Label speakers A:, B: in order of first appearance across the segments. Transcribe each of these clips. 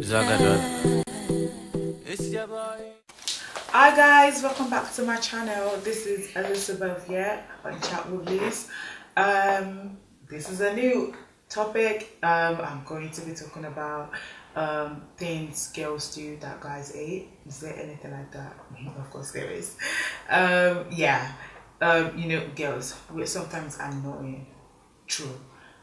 A: Zagadot.
B: Hi guys, welcome back to my channel. This is Elizabeth here on Chat with Liz. This is a new topic. I'm going to be talking about things girls do that guys hate. Is there anything like that? Of course there is. Yeah. Girls, we're sometimes annoying. True.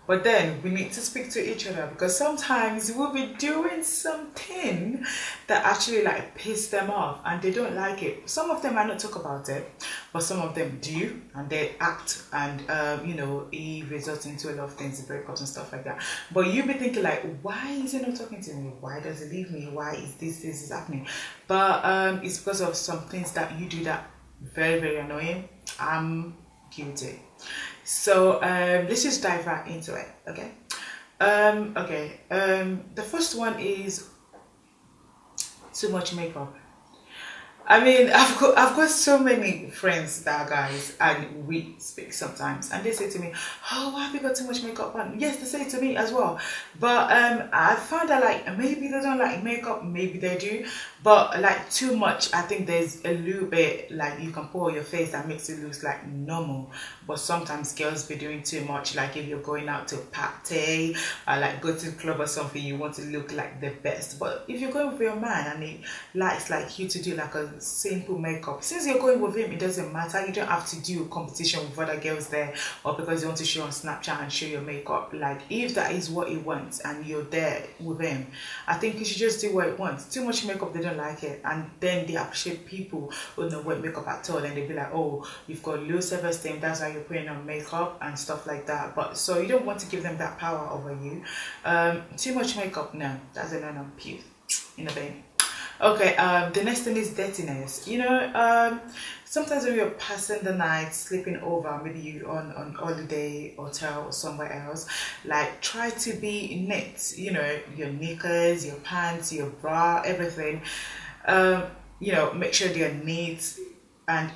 B: But then we need to speak to each other because sometimes we'll be doing something that actually like piss them off and they don't like it. Some of them might not talk about it, but some of them do and they act and it results into a lot of things, breakups and stuff like that. But you be thinking like, why is he not talking to me? Why does he leave me? Why is this is happening? But it's because of some things that you do that very, very annoying. I'm guilty. So let's just dive right into it, okay? The first one is too much makeup. I mean, I've got so many friends that are guys, and we speak sometimes, and they say to me, "Oh, why have you got too much makeup on?" Yes, they say it to me as well. But I found that like maybe they don't like makeup, maybe they do, but like too much. I think there's a little bit like you can put on your face that makes it look like normal. But sometimes girls be doing too much. Like if you're going out to a party or like go to the club or something, you want to look like the best. But if you're going with your man and he likes like you to do like a simple makeup, since you're going with him, it doesn't matter. You don't have to do a competition with other girls there or because you want to show on Snapchat and show your makeup. Like if that is what he wants and you're there with him, I think you should just do what he wants. Too much makeup, they don't like it, and then they appreciate people who don't wear makeup at all, and they be like, oh, you've got low self-esteem, that's why you're putting on makeup and stuff like that. But so you don't want to give them that power over you. Too much makeup, no, that's a no, pew in a vein. Okay, the next thing is dirtiness. Sometimes when you're passing the night, sleeping over, maybe you on holiday, hotel or somewhere else, like try to be neat. Your knickers, your pants, your bra, everything. Make sure they're neat. And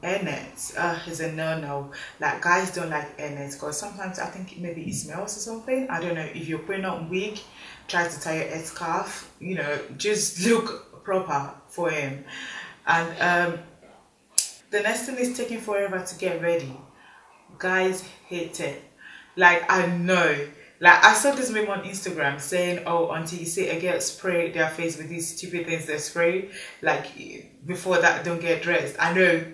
B: hairnets is a no. Like guys don't like hairnets because sometimes I think maybe it smells or something. I don't know. If you're putting on wig, try to tie your head scarf. Just look proper for him. And the next thing is taking forever to get ready. Guys hate it. Like I know. Like I saw this meme on Instagram saying, "Oh, until you see a girl spray their face with these stupid things they spray, like before that, don't get dressed." I know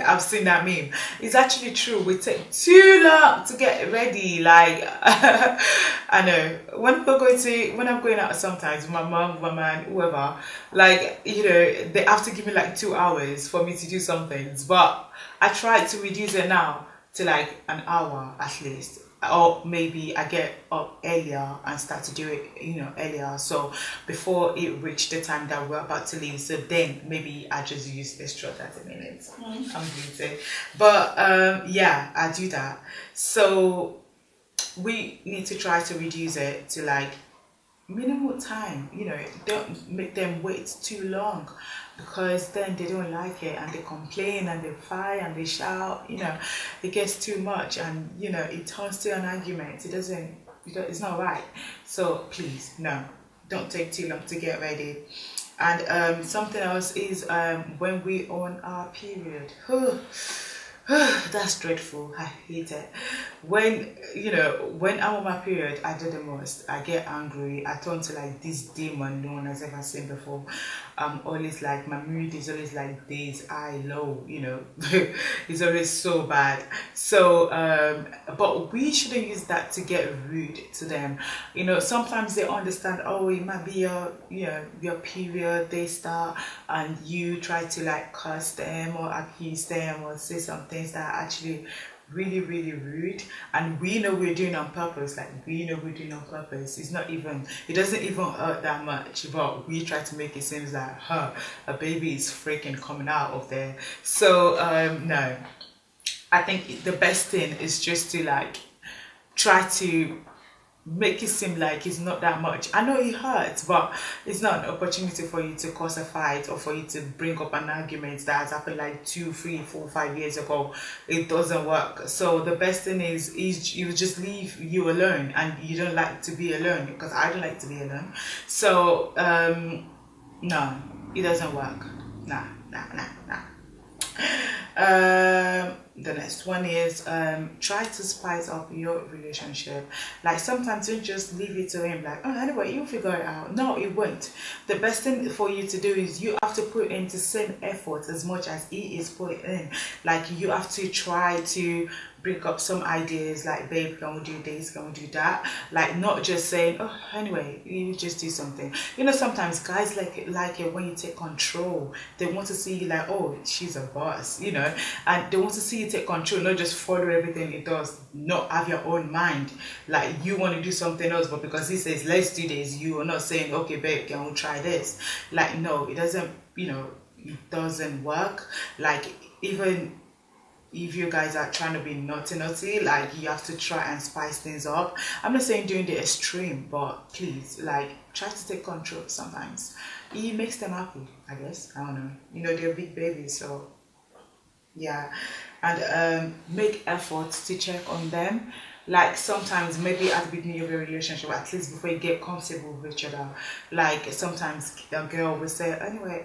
B: I've seen that meme. It's actually true. We take too long to get ready. Like I know when I'm going out sometimes, with my mom, my man, whoever, like they have to give me like 2 hours for me to do some things. But I try to reduce it now to like an hour at least, or maybe I get up earlier and start to do it earlier, so before it reach the time that we're about to leave, so then maybe I just use extra 30 minutes. I'm guilty, but yeah, I do that. So we need to try to reduce it to like minimal time. Don't make them wait too long because then they don't like it and they complain and they fight and they shout. It gets too much and it turns to an argument. It's not right. So please, no, don't take too long to get ready. And something else is when we on our period. That's dreadful. I hate it. When I'm on my period, I do the most. I get angry. I turn to like this demon no one has ever seen before. I'm always like, my mood is always like this, high, low, it's always so bad. So, but we shouldn't use that to get rude to them. Sometimes they understand, oh, it might be your period, they start, and you try to like curse them or accuse them or say some things that are actually really, really rude, and we know we're doing on purpose. It doesn't even hurt that much, but we try to make it seem like a baby is freaking coming out of there. So no, I think the best thing is just to like try to make it seem like it's not that much. I know it hurts, but it's not an opportunity for you to cause a fight or for you to bring up an argument that has happened like 2, 3, 4, 5 years ago. It doesn't work. So the best thing is you just leave you alone, and you don't like to be alone, because I don't like to be alone. So no, it doesn't work. Nah, nah, nah, nah. The next one is try to spice up your relationship. Like sometimes you just leave it to him, like, oh, anyway, you'll figure it out. No, it won't. The best thing for you to do is you have to put in the same effort as much as he is putting in. Like you have to try to bring up some ideas, like, babe, can we do this, can we do that? Like not just saying, oh, anyway, you just do something. You know, sometimes guys like it when you take control. They want to see you like, oh, she's a boss, you know, and they want to see you take control, not just follow everything he does, not have your own mind. Like you want to do something else, but because he says let's do this, you are not saying, okay, babe, can we try this? Like, no, it doesn't, you know, it doesn't work. Like even if you guys are trying to be naughty, like you have to try and spice things up. I'm not saying doing the extreme, but please, like, try to take control sometimes. It makes them happy, I guess. I don't know, you know, they're big babies, so yeah. And make efforts to check on them. Like sometimes maybe at the beginning of your relationship, at least before you get comfortable with each other, like sometimes a girl will say, anyway,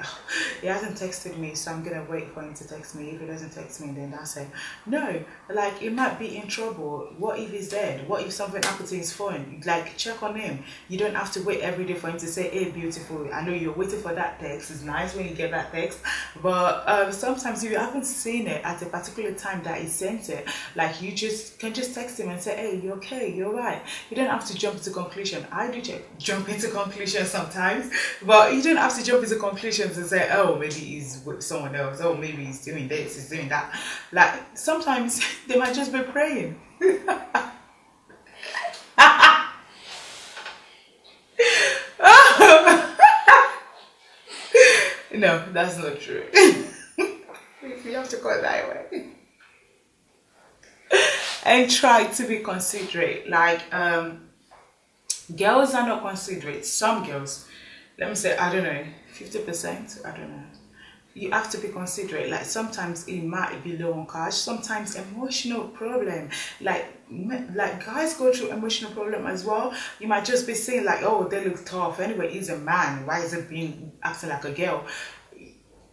B: he hasn't texted me, so I'm gonna wait for him to text me. If he doesn't text me, then that's it. No, like he might be in trouble. What if he's dead? What if something happened to his phone? Like check on him. You don't have to wait every day for him to say, hey, beautiful. I know you're waiting for that text. It's nice when you get that text, but sometimes you haven't seen it at a particular time that he sent it. Like you just can just text him and say, hey, you okay, you're right. You don't have to jump into conclusion. I do jump into conclusions sometimes, but you don't have to jump into conclusions and say, oh, maybe he's with someone else, oh, maybe he's doing this, he's doing that. Like sometimes they might just be praying. No, that's not true. You have to call it that way. And try to be considerate. Like girls are not considerate. Some girls, let me say, I don't know, 50%, I don't know. You have to be considerate. Like sometimes it might be low on cash, sometimes emotional problem. Like guys go through emotional problem as well. You might just be saying like, oh, they look tough. Anyway, he's a man. Why is it being acting like a girl?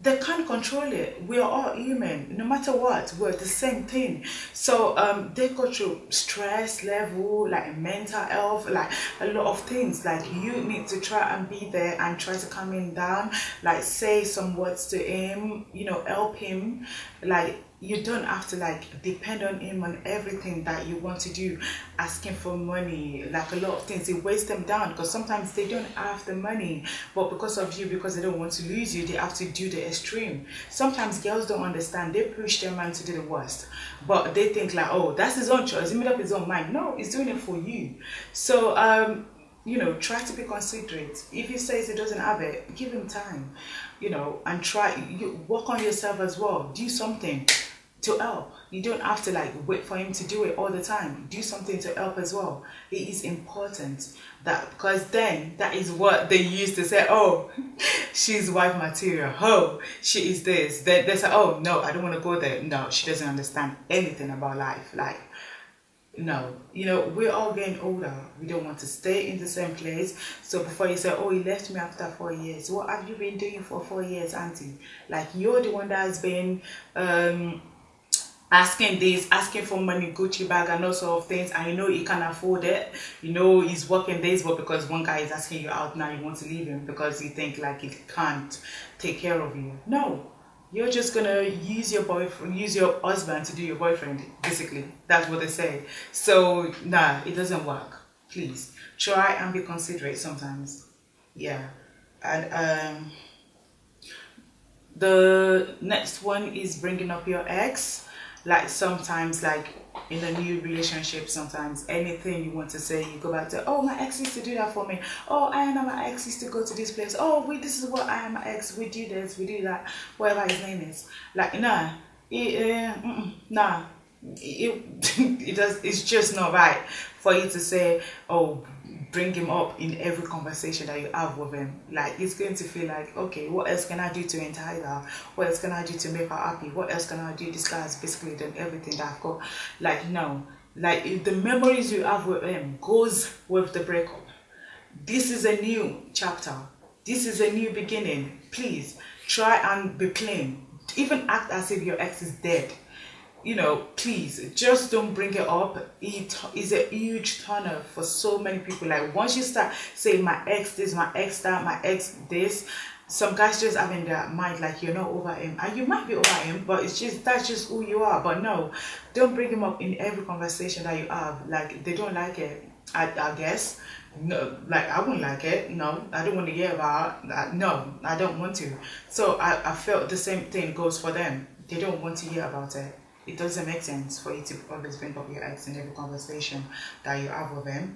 B: They can't control it. We are all human. No matter what, we're the same thing. So they go through stress level, like mental health, like a lot of things. Like you need to try and be there and try to calm him down. Like say some words to him, you know, help him. Like you don't have to like depend on him on everything that you want to do, asking for money, like a lot of things. It weighs them down because sometimes they don't have the money, but because of you, because they don't want to lose you, they have to do the extreme. Sometimes girls don't understand. They push their man to do the worst, but they think like, oh, that's his own choice, he made up his own mind. No, he's doing it for you. So you know, try to be considerate. If he says he doesn't have it, give him time, you know, and try, you work on yourself as well. Do something to help. You don't have to like wait for him to do it all the time. Do something to help as well. It is important that, because then that is what they used to say, oh, she's wife material, oh, she is this. Then they say, oh no, I don't want to go there. No, she doesn't understand anything about life. Like, no, you know, we're all getting older. We don't want to stay in the same place. So before you say, oh, he left me after 4 years, what have you been doing for 4 years, auntie? Like, you're the one that has been asking this, asking for money, Gucci bag and all sort of things, and you know he can't afford it. You know he's working this, but because one guy is asking you out now, you want to leave him because you think like he can't take care of you. No, you're just gonna use your boyfriend, use your husband to do your boyfriend, basically. That's what they say. So nah, it doesn't work. Please try and be considerate sometimes. Yeah. And the next one is bringing up your ex. Like sometimes, like in a new relationship, sometimes anything you want to say, you go back to, oh, my ex used to do that for me. Oh, I and my ex used to go to this place. Oh, this is what I and my ex, we do this, we do that, whatever his name is. Like, nah, nah. It does. It's just not right for you to say, oh, bring him up in every conversation that you have with him. Like, it's going to feel like, okay, what else can I do to entice her? What else can I do to make her happy? What else can I do? This guy has basically done everything that I've got. Like, no. Like, if the memories you have with him goes with the breakup, this is a new chapter. This is a new beginning. Please try and be clean. Even act as if your ex is dead. You know, please just don't bring it up. It is a huge turner for so many people. Like, once you start saying my ex this, my ex that, my ex this, some guys just have in their mind like you're not over him, and you might be over him, but it's just, that's just who you are. But no, don't bring him up in every conversation that you have. Like, they don't like it. I guess. No, like, I wouldn't like it. No, I don't want to hear about it. No, I don't want to. So I felt the same thing goes for them. They don't want to hear about it. It doesn't make sense for you to always bring up your ex in every conversation that you have with him.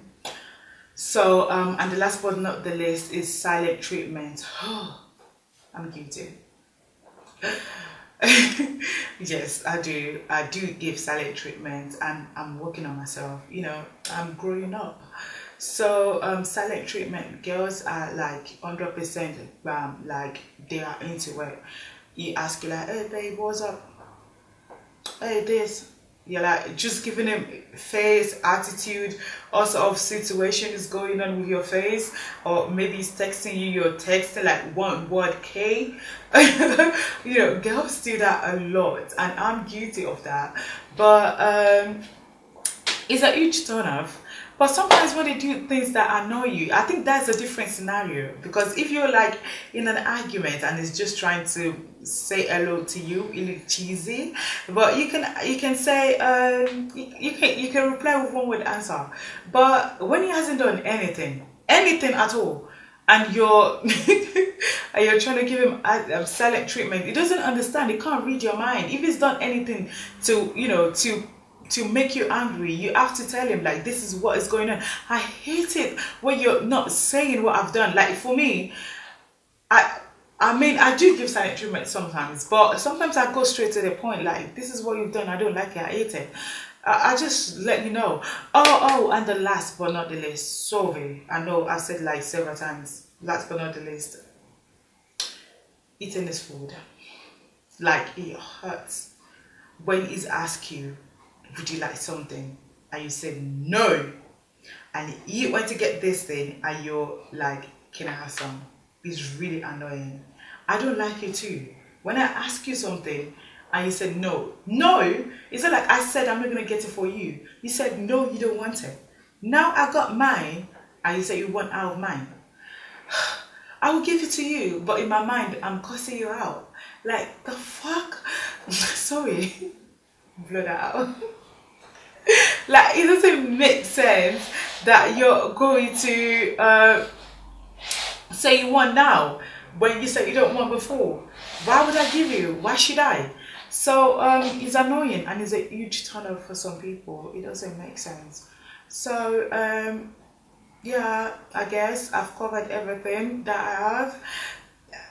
B: So, and the last but not the least is silent treatment. I'm guilty. Yes, I do. I do give silent treatment, and I'm working on myself. You know, I'm growing up. So, silent treatment, girls are like 100% like they are into it. You ask you like, hey babe, what's up? Hey, this. You're like just giving him face, attitude, all sort of situation is going on with your face, or maybe he's texting you, you're texting like one word K. You know, girls do that a lot, and I'm guilty of that. But it's a huge turn off. But sometimes when they do things that annoy you, I think that's a different scenario. Because if you're like in an argument and it's just trying to say hello to you, it looks cheesy. But you can say you can reply with one word answer. But when he hasn't done anything at all, and you're and you're trying to give him a silent treatment, he doesn't understand. He can't read your mind. If he's done anything to make you angry, you have to tell him like, this is what is going on. I hate it when you're not saying what I've done. Like, for me, I mean, I do give silent treatment sometimes, but sometimes I go straight to the point. Like, this is what you've done. I don't like it. I hate it. I just let you know. Oh, and the last but not the least. Sorry, I know I've said like several times. Last but not the least. Eating this food. Like, it hurts when he's asked you, would you like something? And you said no. And you went to get this thing and you're like, can I have some? It's really annoying. I don't like it too. When I ask you something and you said no. No! It's not like I said I'm not going to get it for you. You said no, you don't want it. Now I got mine and you said you want out of mine. I will give it to you, but in my mind, I'm cussing you out. Like, the fuck? Sorry. Blow that out. Like, it doesn't make sense that you're going to say you want now when you said you don't want before. Why would I give you? Why should I? So it's annoying, and it's a huge turn off for some people. It doesn't make sense. So yeah, I guess I've covered everything that I have.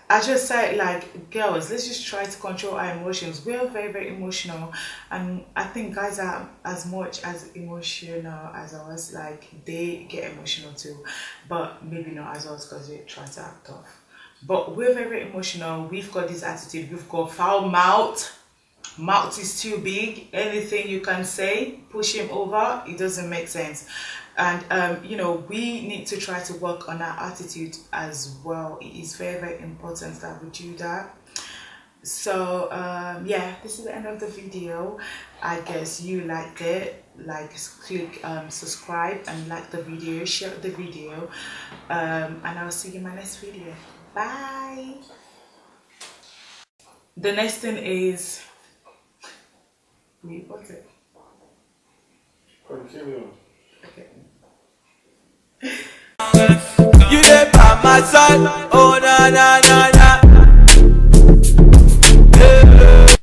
B: I just said, like, girls, let's just try to control our emotions. We're very, very emotional, and I think guys are as much as emotional as us. Like, they get emotional too, but maybe not as us because they try to act off. But we're very, very emotional. We've got this attitude. We've got foul mouth. Mouth is too big. Anything you can say, push him over. It doesn't make sense. And you know, we need to try to work on our attitude as well. It is very, very important that we do that. So yeah, this is the end of the video. I guess you liked it. Like, click subscribe and like the video, share the video, and I'll see you in my next video. Bye. The next thing is, wait, what's it?
A: Continue.
B: Okay.
C: You there by my side.